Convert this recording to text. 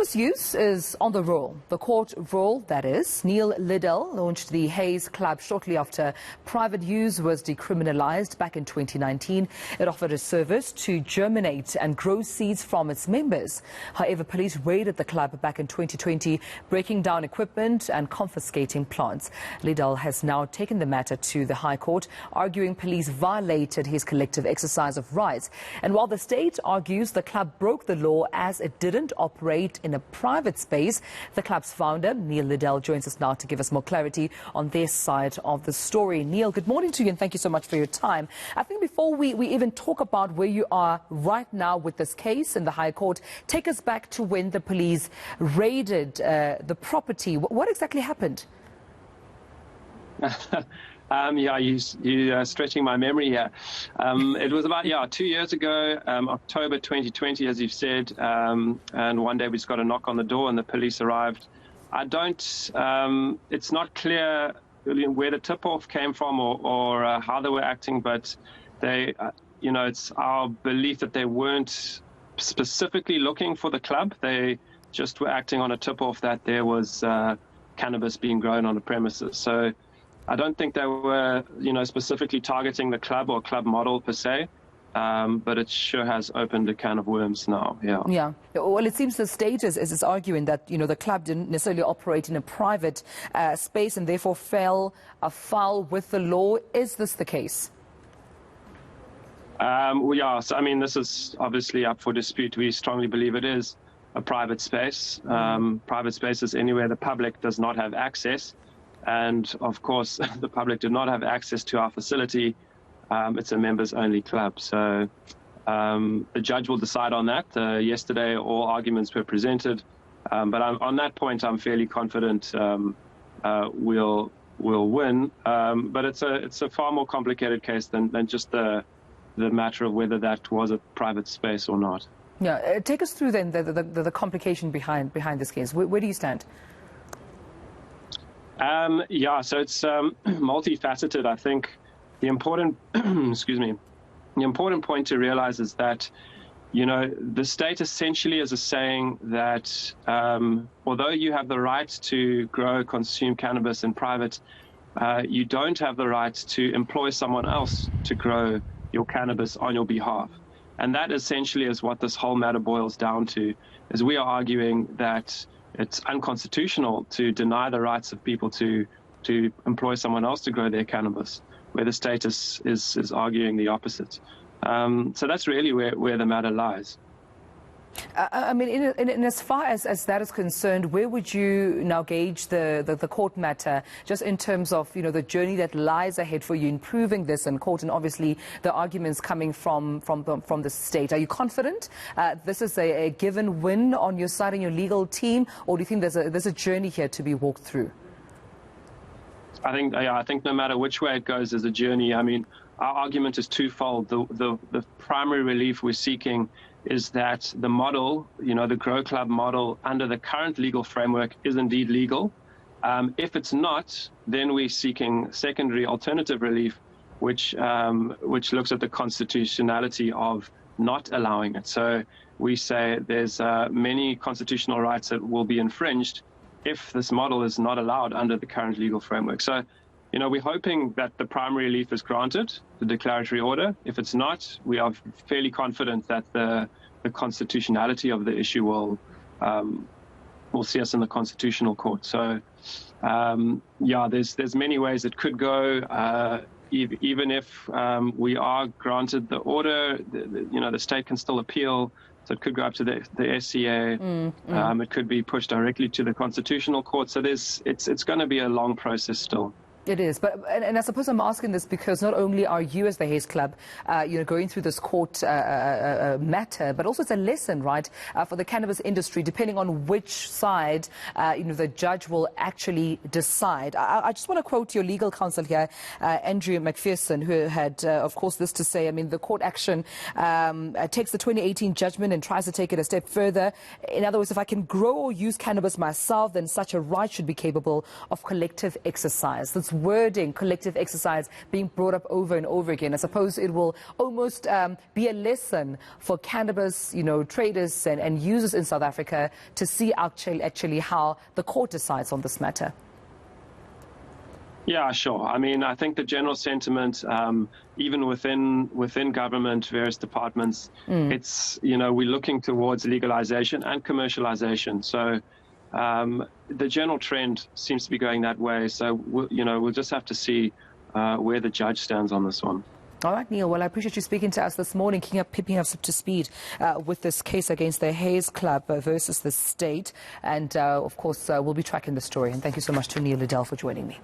Cannabis use is on the roll. The court ruled, that is. Niel Liddell launched the Haze Club shortly after private use was decriminalized back in 2019. It offered a service to germinate and grow seeds from its members. However, police raided the club back in 2020, breaking down equipment and confiscating plants. Liddell has now taken the matter to the High Court, arguing police violated his collective exercise of rights. And while the state argues the club broke the law as it didn't operate in a private space, the club's founder, Niel Liddell, joins us now to give us more clarity on their side of the story. Niel, good morning to you and thank you so much for your time. I think before we even talk about where you are right now with this case in the High Court, take us back to when the police raided the property. What exactly happened? Yeah, you're stretching my memory here. It was about 2 years ago, October 2020, as you've said, and one day we just got a knock on the door and the police arrived. It's not clear really where the tip-off came from or how they were acting, but they, it's our belief that they weren't specifically looking for the club. They just were acting on a tip-off that there was cannabis being grown on the premises. So I don't think they were, specifically targeting the club or club model per se, but it sure has opened a can of worms now. Yeah. Well, it seems the state is arguing that, the club didn't necessarily operate in a private space and therefore fell afoul with the law. Is this the case? Yeah. So, this is obviously up for dispute. We strongly believe it is a private space. Private space is anywhere the public does not have access. And of course, the public did not have access to our facility. It's a members-only club. So the judge will decide on that. Yesterday, all arguments were presented. But on that point, I'm fairly confident we'll win. But it's a far more complicated case than just the matter of whether that was a private space or not. Yeah, take us through then the complication behind this case. Where do you stand? So it's multifaceted. I think the important, the important point to realize is that, the state essentially is saying that although you have the right to grow, consume cannabis in private, you don't have the right to employ someone else to grow your cannabis on your behalf. And that essentially is what this whole matter boils down to, is we are arguing that it's unconstitutional to deny the rights of people to employ someone else to grow their cannabis, where the state is arguing the opposite. So that's really where the matter lies. In as far as that is concerned, where would you now gauge the court matter, just in terms of, the journey that lies ahead for you in proving this in court, and obviously the arguments coming from the state? Are you confident this is a given win on your side and your legal team, or do you think there's a journey here to be walked through? I think no matter which way it goes, there's a journey. Our argument is twofold. The primary relief we're seeking is that the model, the Grow Club model under the current legal framework is indeed legal. If it's not, then we're seeking secondary alternative relief, which looks at the constitutionality of not allowing it. So we say there's many constitutional rights that will be infringed if this model is not allowed under the current legal framework. So, we're hoping that the primary relief is granted, the declaratory order. If it's not, we are fairly confident that the constitutionality of the issue will see us in the constitutional court. So, there's many ways it could go. Even if we are granted the order, the state can still appeal. So it could go up to the SCA. It could be pushed directly to the constitutional court. So it's going to be a long process still. It is, and I suppose I'm asking this because not only are you as the Haze Club, going through this court matter, but also it's a lesson, right, for the cannabis industry, depending on which side, the judge will actually decide. I just want to quote your legal counsel here, Andrew McPherson, who had, of course, this to say. The court action takes the 2018 judgment and tries to take it a step further. In other words, if I can grow or use cannabis myself, then such a right should be capable of collective exercise. That's this wording, collective exercise, being brought up over and over again. I suppose it will almost be a lesson for cannabis, traders and users in South Africa to see actually how the court decides on this matter. Yeah, sure. I mean, I think the general sentiment, even within government, various departments, it's, we're looking towards legalization and commercialization. So the general trend seems to be going that way. So, we'll just have to see where the judge stands on this one. All right, Niel. Well, I appreciate you speaking to us this morning, keeping us up to speed with this case against the Hayes Club versus the state. And, of course, we'll be tracking the story. And thank you so much to Niel Liddell for joining me.